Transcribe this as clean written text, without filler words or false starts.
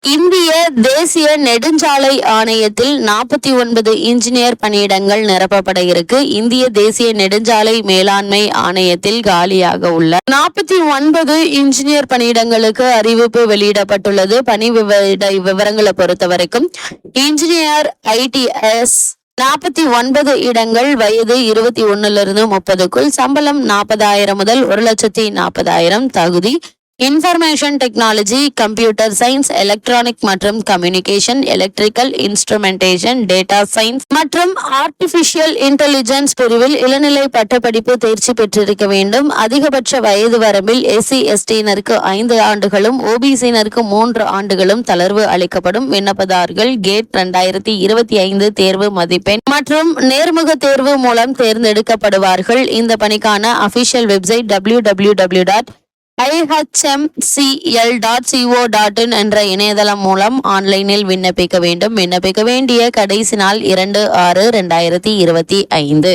இந்திய தேசிய நெடுஞ்சாலை ஆணையத்தில் 49 இன்ஜினியர் பணியிடங்கள் நிரப்பப்பட இருக்கு. இந்திய தேசிய நெடுஞ்சாலை மேலாண்மை ஆணையத்தில் காலியாக உள்ள 49 இன்ஜினியர் பணியிடங்களுக்கு அறிவிப்பு வெளியிடப்பட்டுள்ளது. பணி விவரங்களை பொறுத்த வரைக்கும் இன்ஜினியர் ITS 49 இடங்கள், வயது 21 30க்குள், சம்பளம் 40,000 முதல் 1,40,000, தகுதி information technology, computer science, electronic மற்றும் communication, electrical instrumentation, data science மற்றும் ஆர்டிபிஷியல் இன்டெலிஜென்ஸ் பிரிவில் இளநிலை பட்டப்படிப்பு தேர்ச்சி பெற்றிருக்க வேண்டும். அதிகபட்ச வயது வரம்பில் SC/ST-னருக்கு 5 ஆண்டுகளும் OBC-னருக்கு 3 ஆண்டுகளும் தளர்வு அளிக்கப்படும். விண்ணப்பதாரர்கள் கேட் 2025 தேர்வு மதிப்பெண் மற்றும் நேர்முக தேர்வு மூலம் தேர்ந்தெடுக்கப்படுவார்கள். இந்த பணிக்கான அபிஷியல் வெப்சைட் www.ihmcl.co.in என்ற இணையதளம் மூலம் ஆன்லைனில் விண்ணப்பிக்க வேண்டும். விண்ணப்பிக்க வேண்டிய கடைசி நாள் 2/6/2025.